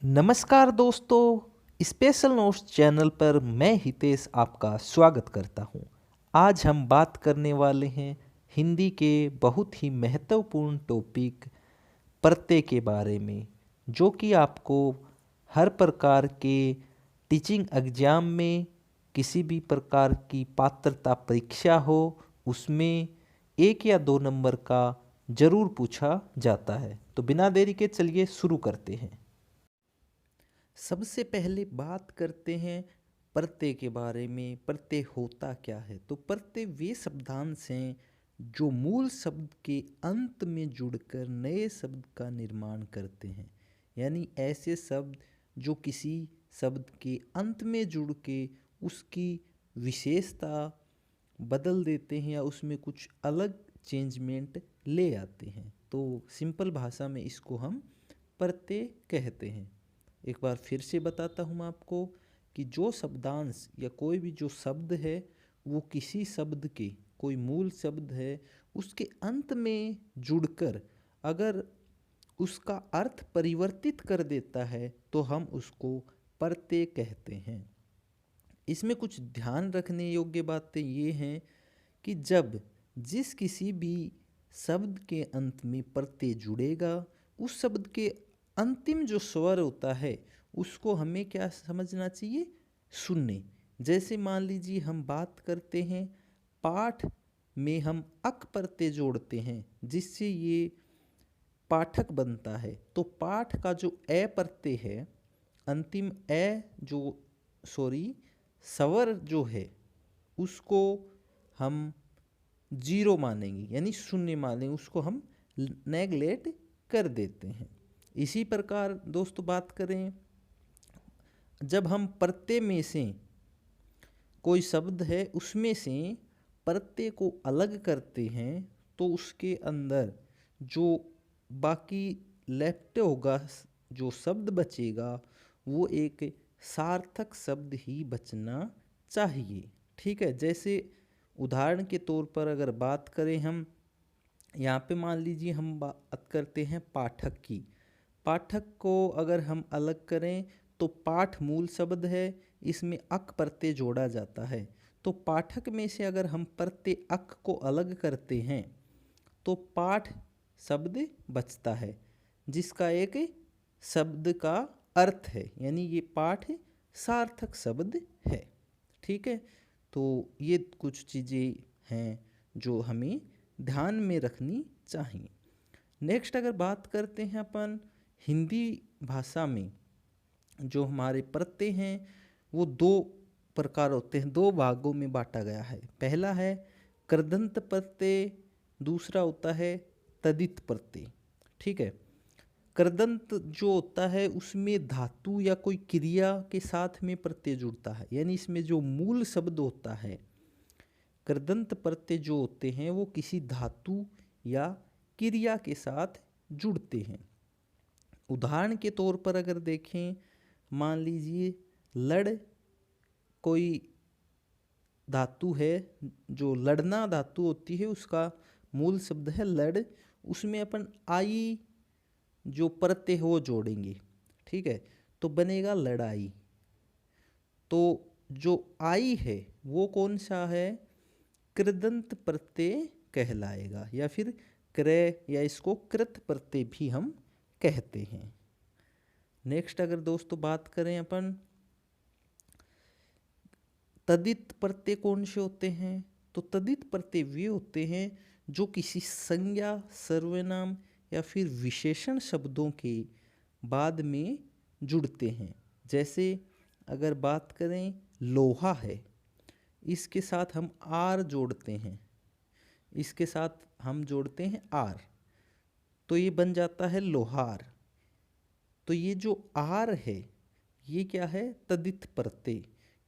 नमस्कार दोस्तों, special notes channel पर मैं हितेश आपका स्वागत करता हूं। आज हम बात करने वाले हैं हिंदी के बहुत ही महत्वपूर्ण टॉपिक प्रत्यय के बारे में, जो कि आपको हर प्रकार के टीचिंग एग्जाम में किसी भी प्रकार की पात्रता परीक्षा हो उसमें 1 या 2 नंबर का जरूर पूछा जाता है। तो बिना देरी के चलिए शुरू करते हैं। सबसे पहले बात करते हैं प्रत्यय के बारे में। प्रत्यय होता क्या है? तो प्रत्यय वे शब्दांश हैं जो मूल शब्द के अंत में जुड़कर नए शब्द का निर्माण करते हैं। यानी ऐसे शब्द जो किसी शब्द के अंत में जुड़ के उसकी विशेषता बदल देते हैं या उसमें कुछ अलग चेंजमेंट ले आते हैं। तो सिंपल भाषा में इसको हम प्रत्यय कहते हैं। एक बार फिर से बताता हूँ आपको कि जो शब्दांश या कोई भी जो शब्द है वो किसी शब्द के, कोई मूल शब्द है उसके अंत में जुड़कर अगर उसका अर्थ परिवर्तित कर देता है तो हम उसको प्रत्यय कहते हैं। इसमें कुछ ध्यान रखने योग्य बातें ये हैं कि जब जिस किसी भी शब्द के अंत में प्रत्यय जुड़ेगा उस शब्द के अंतिम जो स्वर होता है उसको हमें क्या समझना चाहिए? शून्य। जैसे मान लीजिए हम बात करते हैं पाठ में हम अक प्रत्यय जोड़ते हैं जिससे ये पाठक बनता है। तो पाठ का जो ए प्रत्यय है, अंतिम ए जो स्वर जो है उसको हम जीरो मानेंगे, यानी शून्य मानेंगे, उसको हम नेगलेक्ट कर देते हैं। इसी प्रकार दोस्तों बात करें, जब हम प्रत्यय में से कोई शब्द है उसमें से प्रत्यय को अलग करते हैं तो उसके अंदर जो बाकी लेफ्ट होगा, जो शब्द बचेगा वो एक सार्थक शब्द ही बचना चाहिए। ठीक है, जैसे उदाहरण के तौर पर अगर बात करें हम यहाँ पे मान लीजिए हम बात करते हैं पाठक की। पाठक को अगर हम अलग करें तो पाठ मूल शब्द है, इसमें अक प्रत्यय जोड़ा जाता है। तो पाठक में से अगर हम प्रत्यय अक को अलग करते हैं तो पाठ शब्द बचता है जिसका एक शब्द का अर्थ है, यानी ये पाठ सार्थक शब्द है। ठीक है, तो ये कुछ चीज़ें हैं जो हमें ध्यान में रखनी चाहिए। नेक्स्ट अगर बात करते हैं अपन हिंदी भाषा में जो हमारे प्रत्यय हैं वो दो प्रकार होते हैं, दो भागों में बांटा गया है। पहला है कृदंत प्रत्यय, दूसरा होता है तदित प्रत्यय। ठीक है, कृदंत जो होता है उसमें धातु या कोई क्रिया के साथ में प्रत्यय जुड़ता है, यानी इसमें जो मूल शब्द होता है। कृदंत प्रत्यय जो होते हैं वो किसी धातु या क्रिया के साथ जुड़ते हैं। उदाहरण के तौर पर अगर देखें, मान लीजिए लड़ कोई धातु है, जो लड़ना धातु होती है उसका मूल शब्द है लड़, उसमें अपन आई जो प्रत्यय है वो जोड़ेंगे। ठीक है, तो बनेगा लड़ाई। तो जो आई है वो कौन सा है? कृदंत प्रत्यय कहलाएगा, या फिर क्रय या इसको कृत प्रत्यय भी हम कहते हैं। नेक्स्ट अगर दोस्तों बात करें अपन तदित प्रत्यय कौन से होते हैं, तो तदित प्रत्यय वे होते हैं जो किसी संज्ञा, सर्वनाम या फिर विशेषण शब्दों के बाद में जुड़ते हैं। जैसे अगर बात करें लोहा है, इसके साथ हम आर जोड़ते हैं, इसके साथ हम जोड़ते हैं आर, तो ये बन जाता है लोहार। तो ये जो आर है ये क्या है? तदित प्रत्यय,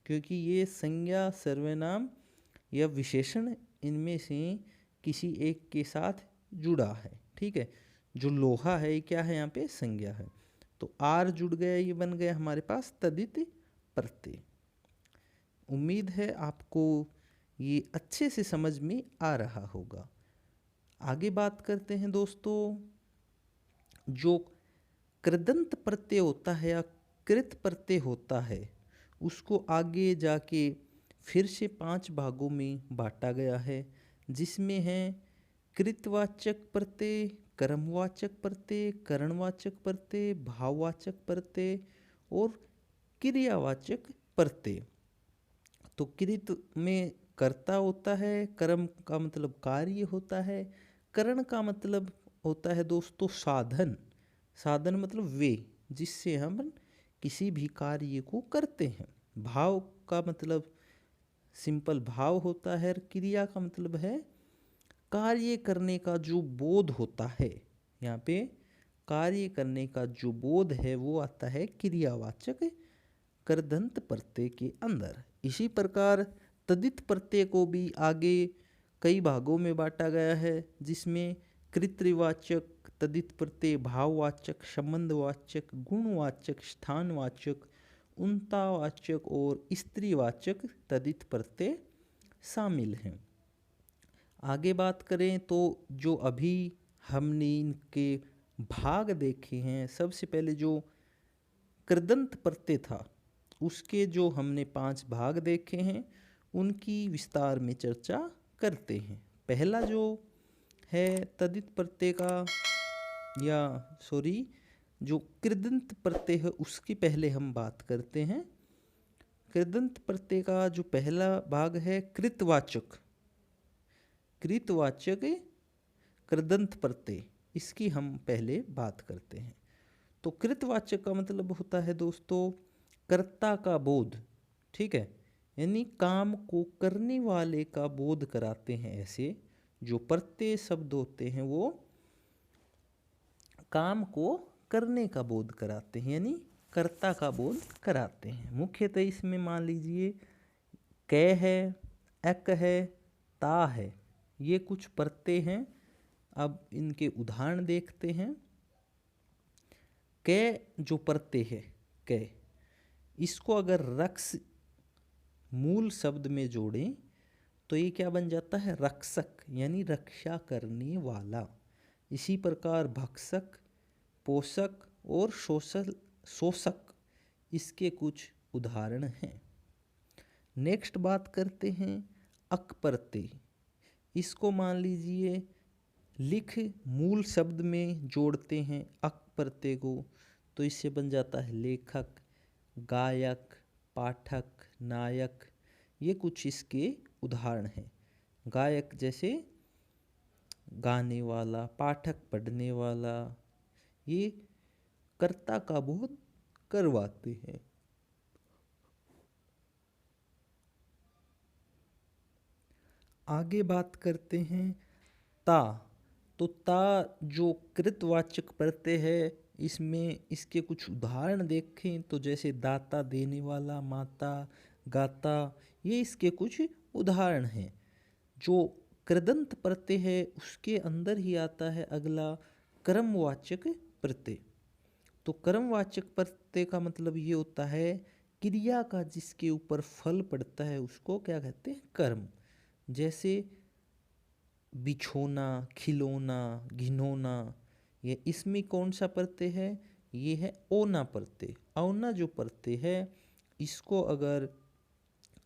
क्योंकि ये संज्ञा, सर्वनाम या विशेषण इनमें से किसी एक के साथ जुड़ा है। ठीक है, जो लोहा है ये क्या है? यहाँ पे संज्ञा है, तो आर जुड़ गया, ये बन गया हमारे पास तदित प्रत्यय। उम्मीद है आपको ये अच्छे से समझ में आ रहा होगा। आगे बात करते हैं दोस्तों, जो कृदंत प्रत्यय होता है या कृत प्रत्यय होता है, उसको आगे जाके फिर से 5 भागों में बांटा गया है, जिसमें है कृतवाचक प्रत्यय, कर्मवाचक प्रत्यय, करणवाचक प्रत्यय, भाववाचक प्रत्यय और क्रियावाचक प्रत्यय। तो कृत में कर्ता होता है, कर्म का मतलब कार्य होता है, करण का मतलब होता है दोस्तों साधन। साधन मतलब वे जिससे हम किसी भी कार्य को करते हैं। भाव का मतलब सिंपल भाव होता है, और क्रिया का मतलब है कार्य करने का जो बोध होता है। यहाँ पे कार्य करने का जो बोध है वो आता है क्रियावाचक कृदंत प्रत्यय के अंदर। इसी प्रकार तदित प्रत्यय को भी आगे कई भागों में बांटा गया है, जिसमें कृतवाचक तदित प्रत्यय, भाववाचक, संबंधवाचक, गुणवाचक, स्थानवाचक, उन्तावाचक और स्त्रीवाचक तदित प्रत्यय शामिल हैं। आगे बात करें तो जो अभी हमने इनके भाग देखे हैं, सबसे पहले जो कृदंत प्रत्यय था उसके जो हमने 5 भाग देखे हैं उनकी विस्तार में चर्चा करते हैं। पहला जो है तदित प्रत्यय का जो कृदंत प्रत्यय है उसकी पहले हम बात करते हैं। कृदंत प्रत्यय का जो पहला भाग है कृतवाचक कृदंत प्रत्यय, इसकी हम पहले बात करते हैं। तो कृतवाचक का मतलब होता है दोस्तों कर्ता का बोध, ठीक है, यानी काम को करने वाले का बोध कराते हैं। ऐसे जो प्रत्यय शब्द होते हैं वो काम को करने का बोध कराते हैं, यानी कर्ता का बोध कराते हैं। मुख्यतः इसमें मान लीजिए कै है, अक है, ता है, ये कुछ प्रत्यय हैं। अब इनके उदाहरण देखते हैं। कै जो प्रत्यय है कै, इसको अगर रक्ष मूल शब्द में जोड़ें तो ये क्या बन जाता है, रक्षक, यानी रक्षा करने वाला। इसी प्रकार भक्षक, पोषक और शोषक इसके कुछ उदाहरण हैं। नेक्स्ट बात करते हैं अक प्रत्यय। इसको मान लीजिए लिख मूल शब्द में जोड़ते हैं अक प्रत्यय को, तो इससे बन जाता है लेखक, गायक, पाठक, नायक। ये कुछ इसके उदाहरण हैं। गायक जैसे गाने वाला, पाठक पढ़ने वाला, ये कर्ता का बोध करवाते हैं। आगे बात करते हैं ता। तो ता जो कृतवाचक प्रत्यय है, इसमें इसके कुछ उदाहरण देखें तो जैसे दाता देने वाला, माता, गाता, ये इसके कुछ उदाहरण हैं। जो कृदंत प्रत्यय है उसके अंदर ही आता है अगला कर्मवाचक प्रत्यय। तो कर्मवाचक प्रत्यय का मतलब ये होता है क्रिया का जिसके ऊपर फल पड़ता है उसको क्या कहते हैं, कर्म। जैसे बिछोना, खिलौना, घिनौना, ये इसमें कौन सा प्रत्यय है, ये है ओना प्रत्यय। औना जो प्रत्यय है इसको अगर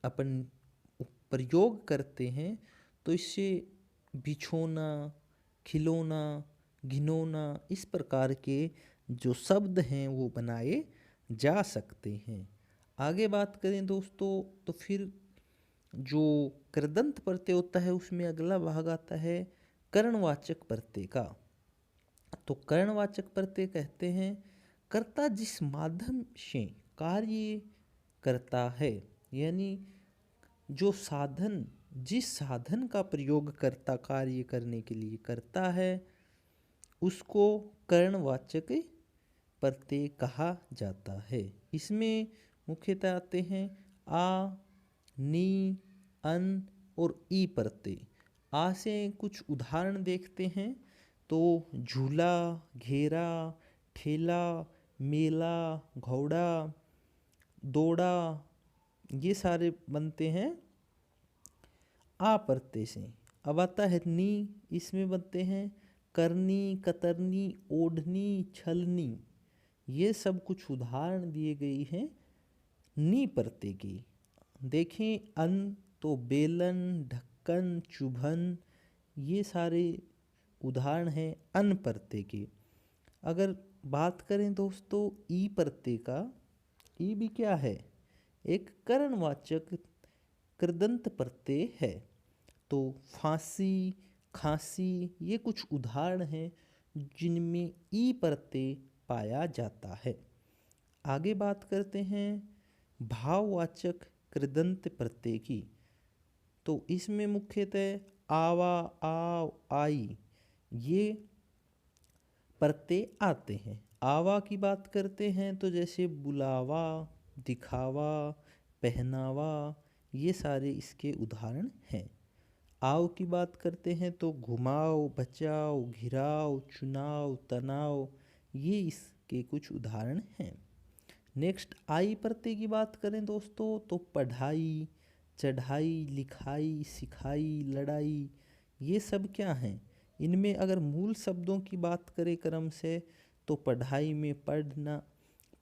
अपन प्रयोग करते हैं तो इससे बिछोना, खिलौना, घिनौना इस प्रकार के जो शब्द हैं वो बनाए जा सकते हैं। आगे बात करें दोस्तों तो फिर जो कृदंत प्रत्यय होता है उसमें अगला भाग आता है कर्णवाचक प्रत्यय का। तो कर्णवाचक प्रत्यय कहते हैं कर्ता जिस माध्यम से कार्य करता है, यानी जो साधन, जिस साधन का प्रयोग करता कार्य करने के लिए करता है उसको कर्णवाचक प्रत्यय कहा जाता है। इसमें मुख्यतः आते हैं आ, नी, अन और ई प्रत्यय। आ से कुछ उदाहरण देखते हैं तो झूला, घेरा, ठेला, मेला, घोड़ा, दौड़ा, ये सारे बनते हैं आ प्रत्यय से। अब आता है नी, इसमें बनते हैं करनी, कतरनी, ओढ़नी, छलनी। ये सब कुछ उदाहरण दिए गई हैं नी प्रत्यय की। देखें अन तो बेलन, ढक्कन, चुभन, ये सारे उदाहरण हैं अन प्रत्यय के। अगर बात करें दोस्तों ई प्रत्यय का, ई भी क्या है, एक करणवाचक कृदंत प्रत्यय है। तो फांसी, खांसी, ये कुछ उदाहरण हैं जिनमें ई प्रत्यय पाया जाता है। आगे बात करते हैं भाववाचक कृदंत प्रत्यय की। तो इसमें मुख्यतः आवा, आव, आई, ये प्रत्यय आते हैं। आवा की बात करते हैं तो जैसे बुलावा, दिखावा, पहनावा, ये सारे इसके उदाहरण हैं। आव की बात करते हैं तो घुमाओ, बचाओ, घिराओ, चुनाव, तनाव, ये इसके कुछ उदाहरण हैं। नेक्स्ट आई प्रत्यय की बात करें दोस्तों तो पढ़ाई, चढ़ाई, लिखाई, सिखाई, लड़ाई, ये सब क्या हैं। इनमें अगर मूल शब्दों की बात करें क्रम से तो पढ़ाई में पढ़ना,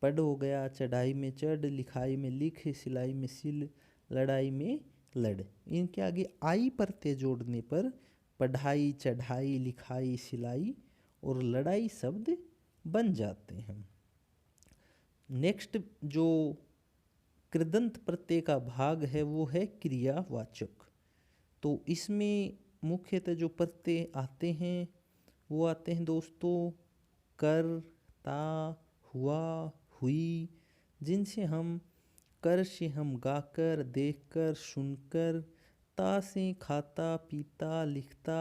पढ़ हो गया, चढ़ाई में चढ़, लिखाई में लिख, सिलाई में सिल, लड़ाई में लड़। इनके आगे आई प्रत्यय जोड़ने पर पढ़ाई, चढ़ाई, लिखाई, सिलाई और लड़ाई शब्द बन जाते हैं। नेक्स्ट जो कृदंत प्रत्यय का भाग है वो है क्रियावाचक। तो इसमें मुख्यतः जो प्रत्यय आते हैं वो आते हैं दोस्तों कर, ता, हुआ, हुई, जिनसे हम कर से हम गाकर, देखकर, सुनकर, ता से खाता, पीता, लिखता,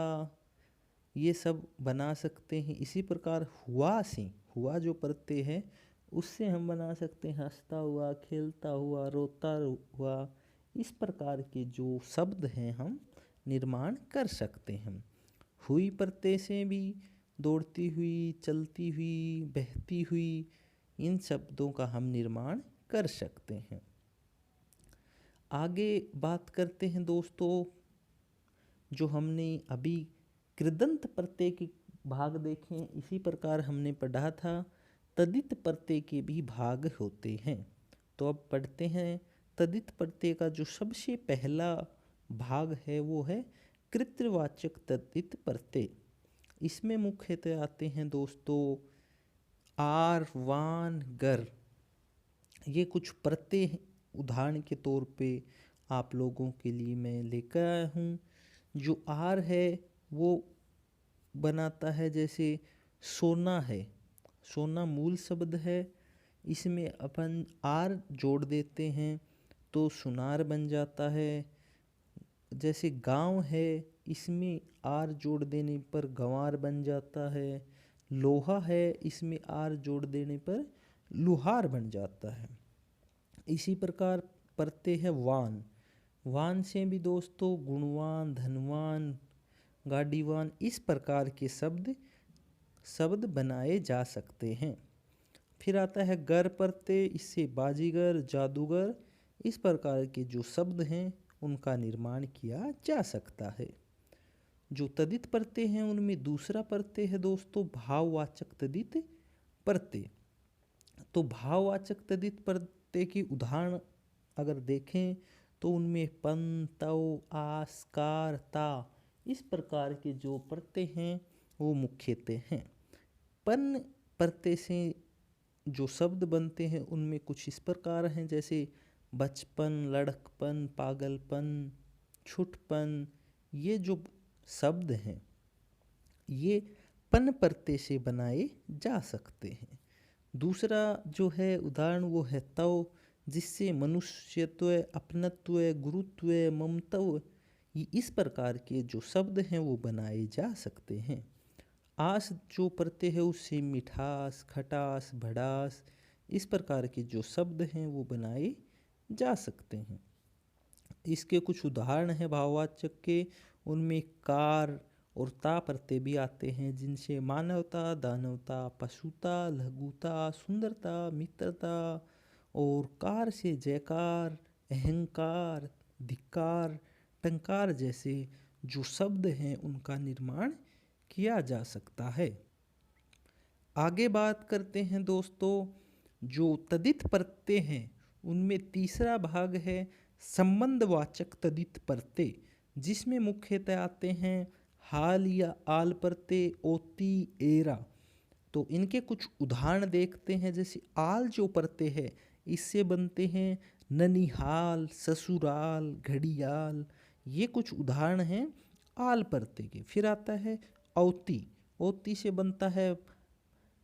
ये सब बना सकते हैं। इसी प्रकार हुआ से, हुआ जो प्रत्यय है उससे हम बना सकते हैं हंसता हुआ, खेलता हुआ, रोता हुआ, इस प्रकार के जो शब्द हैं हम निर्माण कर सकते हैं। हुई प्रत्यय से भी दौड़ती हुई, चलती हुई, बहती हुई, इन शब्दों का हम निर्माण कर सकते हैं। आगे बात करते हैं दोस्तों, जो हमने अभी कृदंत प्रत्यय के भाग देखे, इसी प्रकार हमने पढ़ा था तदित प्रत्यय के भी भाग होते हैं। तो अब पढ़ते हैं तदित प्रत्यय का जो सबसे पहला भाग है वो है कृत्यवाचक तदित प्रत्यय। इसमें मुख्यतः आते हैं दोस्तों आर, वान, गर, ये कुछ प्रत्यय उदाहरण के तौर पे आप लोगों के लिए मैं लेकर आया हूँ। जो आर है वो बनाता है जैसे सोना है, सोना मूल शब्द है, इसमें अपन आर जोड़ देते हैं तो सुनार बन जाता है। जैसे गांव है, इसमें आर जोड़ देने पर गंवार बन जाता है। लोहा है, इसमें आर जोड़ देने पर लुहार बन जाता है। इसी प्रकार प्रत्यय है वान, वान से भी दोस्तों गुणवान, धनवान, गाड़ीवान, इस प्रकार के शब्द बनाए जा सकते हैं। फिर आता है गर प्रत्यय, इससे बाजीगर, जादूगर, इस प्रकार के जो शब्द हैं उनका निर्माण किया जा सकता है। जो तदित प्रत्यय हैं उनमें दूसरा प्रत्यय है दोस्तों भाववाचक तदित प्रत्यय। तो भाववाचक तदित प्रत्यय की उदाहरण अगर देखें तो उनमें पन, तव, आस, कार, ता, इस प्रकार के जो प्रत्यय हैं वो मुख्यतः हैं। पन प्रत्यय से जो शब्द बनते हैं उनमें कुछ इस प्रकार हैं जैसे बचपन, लड़कपन, पागलपन, छुटपन, ये जो शब्द हैं ये पन प्रत्यय से बनाए जा सकते हैं। दूसरा जो है उदाहरण वो है तव, जिससे मनुष्यत्व, अपनत्व, गुरुत्व, ममत्व, ये इस प्रकार के जो शब्द हैं वो बनाए जा सकते हैं। आस जो प्रत्यय है उससे मिठास, खटास, भड़ास, इस प्रकार के जो शब्द हैं वो बनाए जा सकते हैं। इसके कुछ उदाहरण हैं भाववाचक के, उनमें कार और ता प्रत्यय भी आते हैं जिनसे मानवता, दानवता, पशुता, लघुता, सुंदरता, मित्रता, और कार से जयकार, अहंकार, धिक्कार, टंकार जैसे जो शब्द हैं उनका निर्माण किया जा सकता है। आगे बात करते हैं दोस्तों, जो तदित प्रत्यय हैं उनमें तीसरा भाग है संबंधवाचक तदित प्रत्यय, जिसमें मुख्यतः आते हैं हाल या आल प्रत्यय, ओती, एरा। तो इनके कुछ उदाहरण देखते हैं। जैसे आल जो प्रत्यय है इससे बनते हैं ननिहाल, ससुराल, घड़ियाल। ये कुछ उदाहरण हैं आल प्रत्यय के। फिर आता है औती। औती से बनता है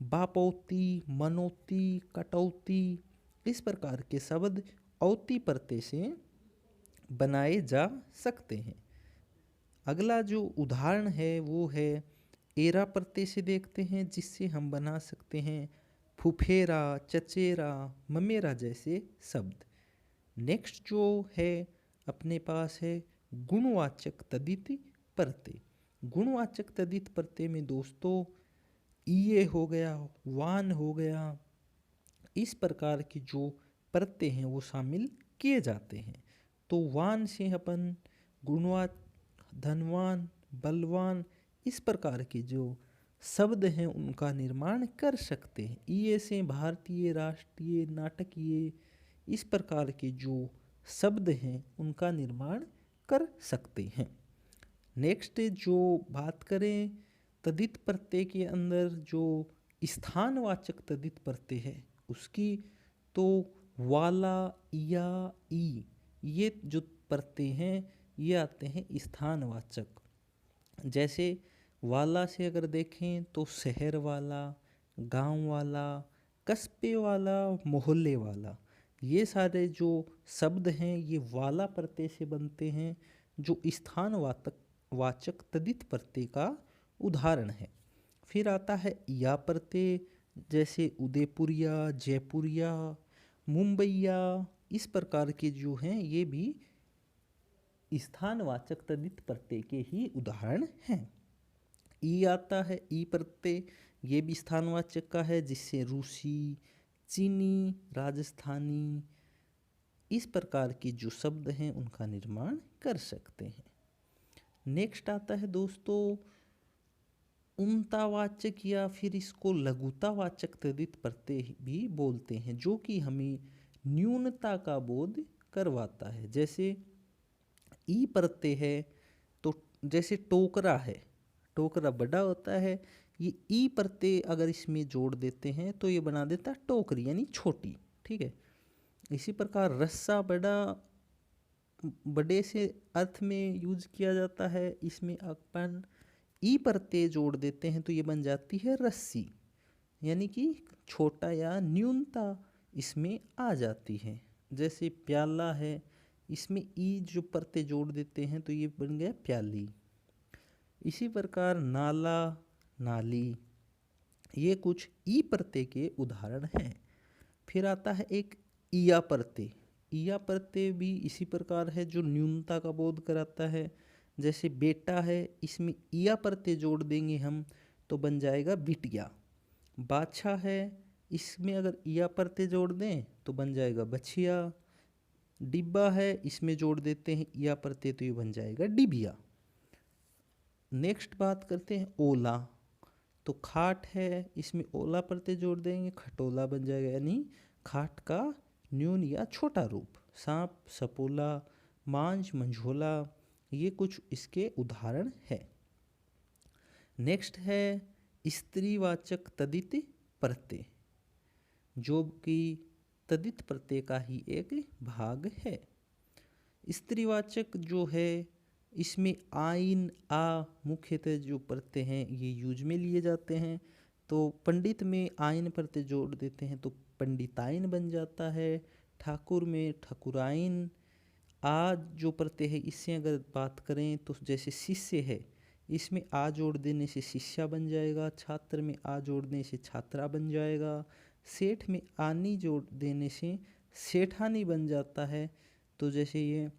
बापौती, मनौती, कटौती। इस प्रकार के शब्द औती प्रत्यय से बनाए जा सकते हैं। अगला जो उदाहरण है वो है एरा प्रत्यय से देखते हैं, जिससे हम बना सकते हैं फुफेरा, चचेरा, ममेरा जैसे शब्द। नेक्स्ट जो है अपने पास है गुणवाचक तदित प्रत्यय। गुणवाचक तदित प्रत्यय में दोस्तों ईए हो गया, वान हो गया, इस प्रकार के जो प्रत्यय हैं वो शामिल किए जाते हैं। तो वान से अपन गुणवान, धनवान, बलवान, इस प्रकार के जो शब्द हैं उनका निर्माण कर सकते हैं। ईए से भारतीय, राष्ट्रीय, नाटकीय, इस प्रकार के जो शब्द हैं उनका निर्माण कर सकते हैं। नेक्स्ट जो बात करें तदित प्रत्यय के अंदर जो स्थानवाचक तदित प्रत्यय है उसकी, तो वाला, या, ई, ये जो प्रत्यय हैं ये आते हैं स्थानवाचक। जैसे वाला से अगर देखें तो शहर वाला, गांव वाला, कस्बे वाला, मोहल्ले वाला, ये सारे जो शब्द हैं ये वाला प्रत्यय से बनते हैं, जो स्थानवाचक तदित प्रत्यय का उदाहरण है। फिर आता है या प्रत्यय, जैसे उदयपुरिया, जयपुरिया, मुंबईया, इस प्रकार के जो हैं ये भी स्थानवाचक तदित प्रत्यय के ही उदाहरण हैं। ई आता है ई प्रत्यय, ये भी स्थानवाचक का है, जिससे रूसी, चीनी, राजस्थानी, इस प्रकार के जो शब्द हैं उनका निर्माण कर सकते हैं। नेक्स्ट आता है दोस्तों उम्तावाचक, या फिर इसको लघुतावाचक तदित प्रत्यय भी बोलते हैं, जो कि हमें न्यूनता का बोध करवाता है। जैसे ई प्रत्यय है तो जैसे टोकरा है, टोकरा बड़ा होता है, ये ई प्रत्यय अगर इसमें जोड़ देते हैं तो ये बना देता है टोकरी, यानी छोटी। ठीक है। इसी प्रकार रस्सा बड़ा, बड़े से अर्थ में यूज किया जाता है, इसमें अपन ई प्रत्यय जोड़ देते हैं तो ये बन जाती है रस्सी, यानी कि छोटा या न्यूनता इसमें आ जाती है। जैसे प्याला है, इसमें ई जो प्रत्यय जोड़ देते हैं तो ये बन गया प्याली। इसी प्रकार नाला, नाली, ये कुछ ई प्रत्यय के उदाहरण हैं। फिर आता है एक ईया प्रत्यय। ईया प्रत्यय भी इसी प्रकार है जो न्यूनता का बोध कराता है। जैसे बेटा है, इसमें ईया प्रत्यय जोड़ देंगे हम तो बन जाएगा बिटिया। बाछा है, इसमें अगर ईया प्रत्यय जोड़ दें तो बन जाएगा बछिया। डिब्बा है, इसमें जोड़ देते हैं ईया प्रत्यय तो ये बन जाएगा डिबिया। नेक्स्ट बात करते हैं ओला। तो खाट है, इसमें ओला प्रत्यय जोड़ देंगे खटोला बन जाएगा, यानी खाट का न्यून या छोटा रूप। सांप, सपोला, मांझ, मंझोला, ये कुछ इसके उदाहरण है। नेक्स्ट है स्त्रीवाचक तदित प्रत्यय, जो कि तदित प्रत्यय का ही एक भाग है। स्त्रीवाचक जो है इसमें आइन, आ मुख्यतः जो प्रत्यय हैं ये यूज में लिए जाते हैं। तो पंडित में आइन प्रत्यय जोड़ देते हैं तो पंडिताइन बन जाता है। ठाकुर में ठकुराइन। आ जो प्रत्यय है इससे अगर बात करें तो जैसे शिष्य है, इसमें आ जोड़ देने से शिष्या बन जाएगा। छात्र में आ जोड़ने से छात्रा बन जाएगा। सेठ में आनी जोड़ देने से सेठानी बन जाता है। तो जैसे ये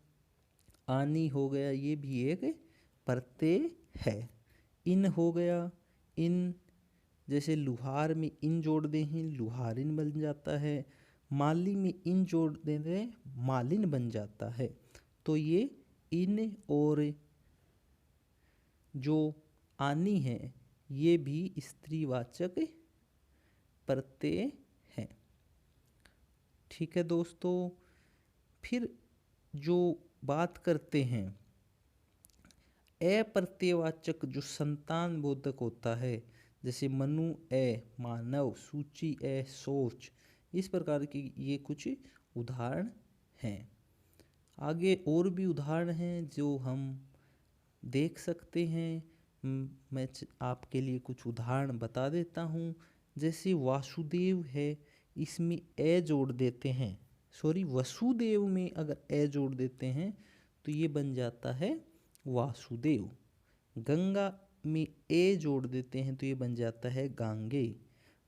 आनी हो गया, ये भी एक प्रत्यय है। इन हो गया, इन, जैसे लुहार में इन जोड़ दें हैं लुहारिन बन जाता है। माली में इन जोड़ दें मालिन बन जाता है। तो ये इन और जो आनी है ये भी स्त्रीवाचक प्रत्यय हैं। ठीक है दोस्तों, फिर जो बात करते हैं अप्रत्ययवाचक जो संतान बोधक होता है, जैसे मनु मानव, सूची सोच, इस प्रकार की ये कुछ उदाहरण हैं। आगे और भी उदाहरण हैं जो हम देख सकते हैं। मैं आपके लिए कुछ उदाहरण बता देता हूँ। जैसे वासुदेव है, इसमें ए जोड़ देते हैं, सॉरी वसुदेव में अगर ए जोड़ देते हैं तो ये बन जाता है वासुदेव। गंगा में ए जोड़ देते हैं तो ये बन जाता है गांगे।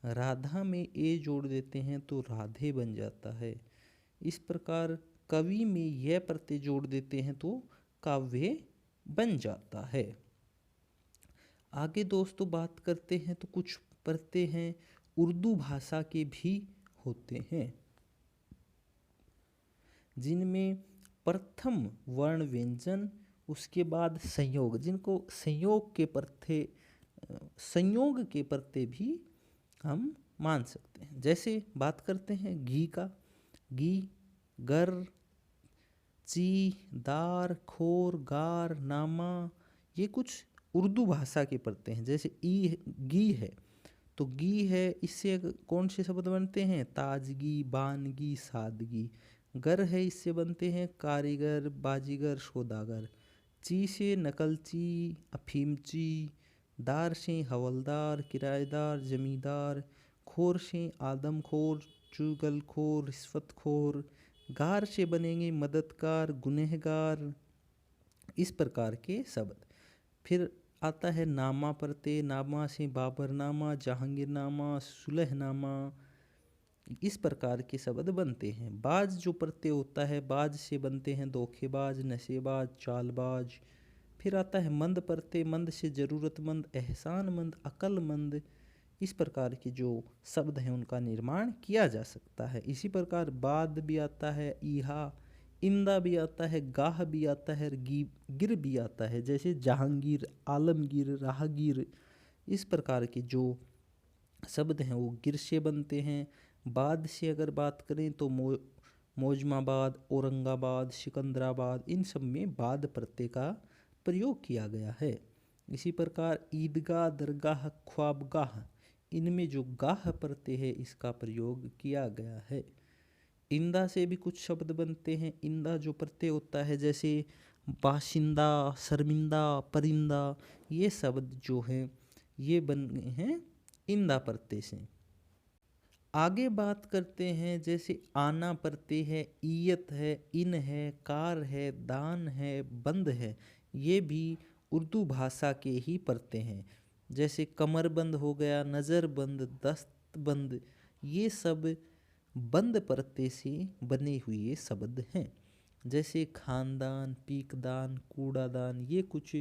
राधा में ए जोड़ देते हैं तो राधे बन जाता है। इस प्रकार कवि में यह प्रत्यय जोड़ देते हैं तो काव्य बन जाता है। आगे दोस्तों बात करते हैं तो कुछ प्रत्यय हैं उर्दू भाषा के भी होते हैं, जिनमें प्रथम वर्ण व्यंजन, उसके बाद संयोग, जिनको संयोग के प्रत्यय, संयोग के प्रत्यय भी हम मान सकते हैं। जैसे बात करते हैं घी का, घी, गर, ची, दार, खोर, गार, नामा, ये कुछ उर्दू भाषा के प्रत्यय हैं। जैसे घी है तो घी है, इससे कौन से शब्द बनते हैं? ताजगी, बानगी, सादगी। गर है, इससे बनते हैं कारीगर, बाजीगर, सौदागर। ची से नकलची, अफीमची। दार से हवलदार, किराएदार, जमींदार। खोर से आदमखोर, चुगलखोर, रिश्वतखोर। गार से बनेंगे मददगार, गुनहगार, इस प्रकार के शब्द। फिर आता है नामा प्रत्यय, नामा से बाबरनामा, जहांगीरनामा, सुलहनामा, इस प्रकार के शब्द बनते हैं। बाज जो प्रत्यय होता है, बाज से बनते हैं धोखेबाज, नशेबाज, चालबाज। फिर आता है मंद प्रत्यय, मंद से जरूरतमंद, एहसानमंद, अक्लमंद, इस प्रकार के जो शब्द हैं उनका निर्माण किया जा सकता है। इसी प्रकार बाद भी आता है, ईहा, इंदा भी आता है, गाह भी आता है, गिर भी आता है। जैसे जहांगीर, आलमगीर, राहगीर, इस प्रकार के जो शब्द हैं वो गिर से बनते हैं। बाद से अगर बात करें तो मौजमाबाद, औरंगाबाद, सिकंदराबाद, इन सब में बाद प्रत्यय का प्रयोग किया गया है। इसी प्रकार ईदगाह, दरगाह, ख्वाबगाह, इनमें जो गाह प्रत्यय है इसका प्रयोग किया गया है। इंदा से भी कुछ शब्द बनते हैं। इंदा जो प्रत्यय होता है, जैसे बाशिंदा, शर्मिंदा, परिंदा, ये शब्द जो हैं ये बन गए हैं इंदा प्रत्यय से। आगे बात करते हैं, जैसे आना प्रत्यय है, ईयत है, इन है, कार है, दान है, बंद है, ये भी उर्दू भाषा के ही प्रत्यय हैं। जैसे कमरबंद हो गया, नज़रबंद, दस्तबंद, ये सब बंद प्रत्यय से बने हुए शब्द हैं। जैसे खानदान, पीकदान, कूड़ादान, ये कुछ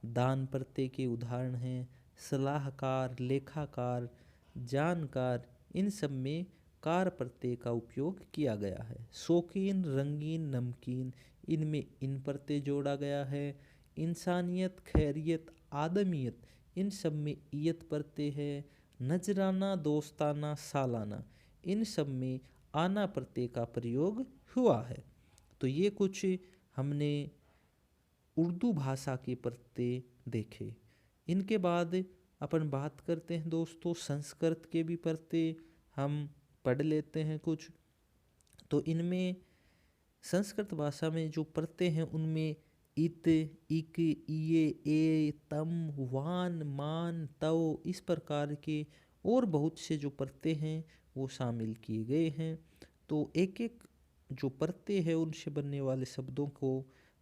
दान प्रत्यय के उदाहरण हैं। सलाहकार, लेखाकार, जानकार, इन सब में कार प्रत्यय का उपयोग किया गया है। शौकीन, रंगीन, नमकीन, इनमें इन प्रत्यय जोड़ा गया है। इंसानियत, खैरियत, आदमियत, इन सब में ईयत प्रत्यय है। नजराना, दोस्ताना, सालाना, इन सब में आना प्रत्यय का प्रयोग हुआ है। तो ये कुछ हमने उर्दू भाषा के प्रत्यय देखे। इनके बाद अपन बात करते हैं दोस्तों संस्कृत के भी प्रत्यय हम पढ़ लेते हैं कुछ। तो इनमें संस्कृत भाषा में जो प्रत्यय हैं उनमें इत, इक, इये, ए, तम, वान, मान, तव, इस प्रकार के और बहुत से जो प्रत्यय हैं वो शामिल किए गए हैं। तो एक एक जो प्रत्यय है उनसे बनने वाले शब्दों को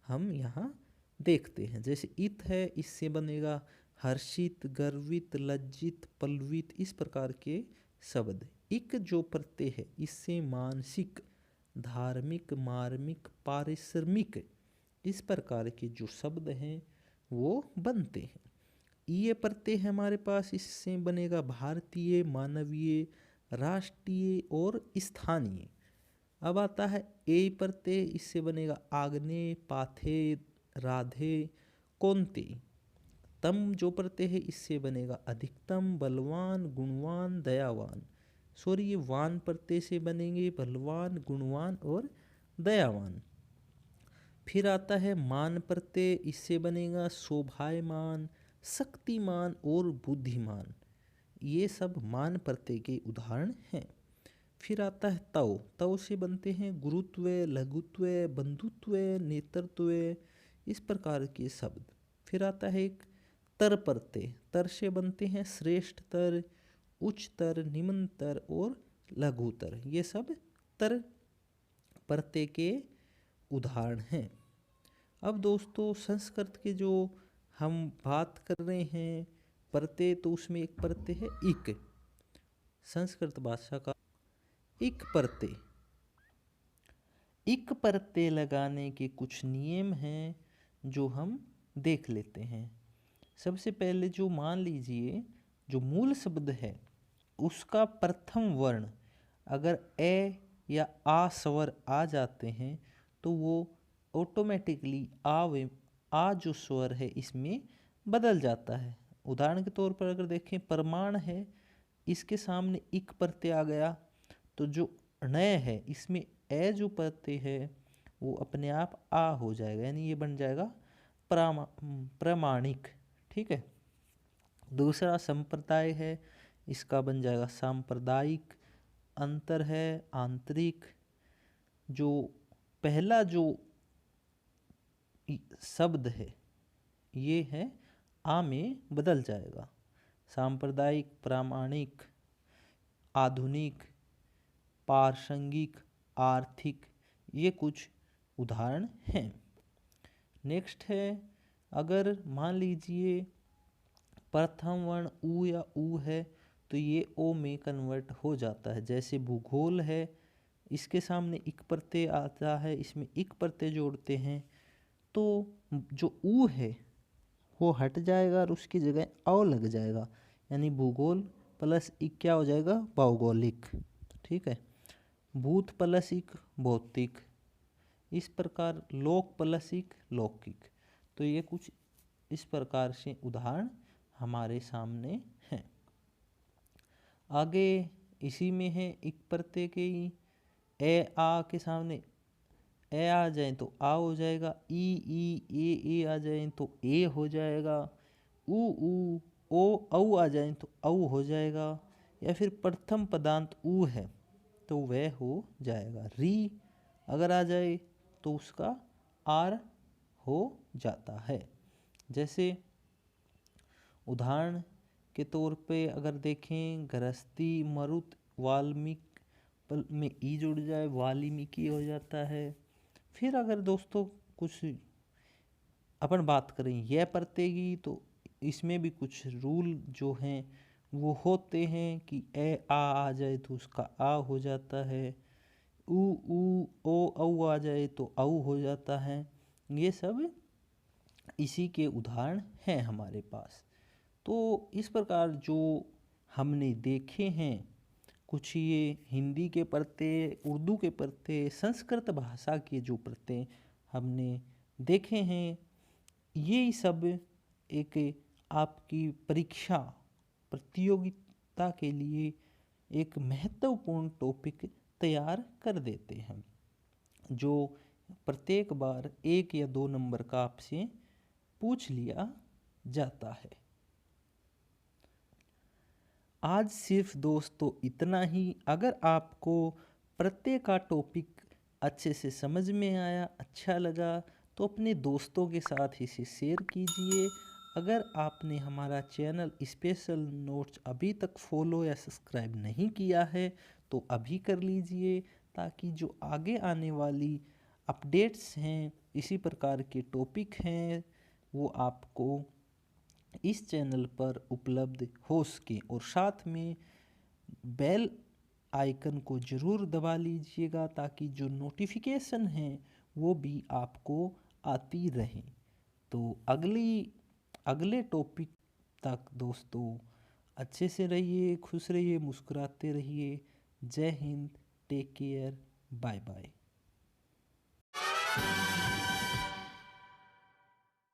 हम यहाँ देखते हैं। जैसे इत है, इससे बनेगा हर्षित, गर्वित, लज्जित, पलवित, इस प्रकार के शब्द। इक जो प्रत्यय है इससे मानसिक, धार्मिक, मार्मिक, पारिश्रमिक, इस प्रकार के जो शब्द हैं वो बनते हैं। ये प्रत्यय है हमारे पास, इससे बनेगा भारतीय, मानवीय, राष्ट्रीय और स्थानीय। अब आता है ए प्रत्यय, इससे बनेगा आग्नेय, पाथे, राधे, कौनते। तम जो प्रत्यय है इससे बनेगा अधिकतम, बलवान, गुणवान, दयावान। सॉरी ये वान प्रत्यय से बनेंगे, बलवान, गुणवान और दयावान। फिर आता है मान प्रत्यय, इससे बनेगा शोभायमान, शक्तिमान और बुद्धिमान। ये सब मान प्रत्यय के उदाहरण हैं। फिर आता है तव, तव से बनते हैं गुरुत्व, लघुत्व, बंधुत्व, नेतृत्व, इस प्रकार के शब्द। फिर आता है एक तर प्रत्यय, तर से बनते हैं श्रेष्ठतर, उच्चतर, निम्नतर और लघुतर। ये सब तर प्रत्यय के उदाहरण हैं। अब दोस्तों संस्कृत के जो हम बात कर रहे हैं प्रत्यय, तो उसमें एक प्रत्यय है इक, संस्कृत भाषा का इक प्रत्यय। इक प्रत्यय लगाने के कुछ नियम हैं जो हम देख लेते हैं। सबसे पहले जो मान लीजिए जो मूल शब्द है उसका प्रथम वर्ण अगर ए या आ स्वर आ जाते हैं तो वो ऑटोमेटिकली आ जो स्वर है इसमें बदल जाता है। उदाहरण के तौर पर अगर देखें प्रमाण है, इसके सामने इक प्रत्यय आ गया तो जो णय है इसमें ए जो प्रत्यय है वो अपने आप आ हो जाएगा, यानी ये बन जाएगा प्रामाणिक। ठीक है। दूसरा संप्रदाय है, इसका बन जाएगा सांप्रदायिक। अंतर है आंतरिक। जो पहला जो शब्द है ये है आ में बदल जाएगा। सांप्रदायिक, प्रामाणिक, आधुनिक, प्रासंगिक, आर्थिक, ये कुछ उदाहरण हैं। नेक्स्ट है अगर मान लीजिए प्रथम वर्ण ऊ या ऊ है तो ये ओ में कन्वर्ट हो जाता है। जैसे भूगोल है, इसके सामने इक प्रत्यय आता है, इसमें इक प्रत्यय जोड़ते हैं तो जो ऊ है वो हट जाएगा और उसकी जगह औ लग जाएगा, यानी भूगोल प्लस इक क्या हो जाएगा भौगोलिक। ठीक है। भूत प्लस इक भौतिक, इस प्रकार लोक प्लस इक लौकिक। तो ये कुछ इस प्रकार से उदाहरण हमारे सामने हैं। आगे इसी में है इक प्रत्यय के ही ए आ के सामने ए आ जाए तो आ हो जाएगा, ई ए आ जाए तो ए हो जाएगा, ऊ ओ औ आ जाए तो औ हो जाएगा, या फिर प्रथम पदांत ऊ है तो वह हो जाएगा। री अगर आ जाए तो उसका आर हो जाता है। जैसे उदाहरण के तौर पे अगर देखें गृहस्थी, मरुत, वाल्मीकि में ई जुड़ जाए वाल्मीकि हो जाता है। फिर अगर दोस्तों कुछ अपन बात करें यह प्रत्यय की तो इसमें भी कुछ रूल जो हैं वो होते हैं कि ए आ जाए तो उसका आ हो जाता है, ऊ ओ औ आ जाए तो औ हो जाता है। ये सब इसी के उदाहरण हैं हमारे पास। तो इस प्रकार जो हमने देखे हैं कुछ ये हिंदी के प्रत्यय, उर्दू के प्रत्यय, संस्कृत भाषा के जो प्रत्यय हमने देखे हैं, ये सब एक आपकी परीक्षा प्रतियोगिता के लिए एक महत्वपूर्ण टॉपिक तैयार कर देते हैं जो प्रत्येक बार 1 या 2 नंबर का आपसे पूछ लिया जाता है। आज सिर्फ दोस्तों इतना ही। अगर आपको प्रत्यय का टॉपिक अच्छे से समझ में आया, अच्छा लगा तो अपने दोस्तों के साथ इसे शेयर कीजिए। अगर आपने हमारा चैनल स्पेशल नोट्स अभी तक फॉलो या सब्सक्राइब नहीं किया है तो अभी कर लीजिए, ताकि जो आगे आने वाली अपडेट्स हैं, इसी प्रकार के टॉपिक हैं, वो आपको इस चैनल पर उपलब्ध हो सके। और साथ में बेल आइकन को ज़रूर दबा लीजिएगा ताकि जो नोटिफिकेशन हैं वो भी आपको आती रहे। तो अगले टॉपिक तक दोस्तों अच्छे से रहिए, खुश रहिए, मुस्कुराते रहिए। जय Hind, take care, bye bye.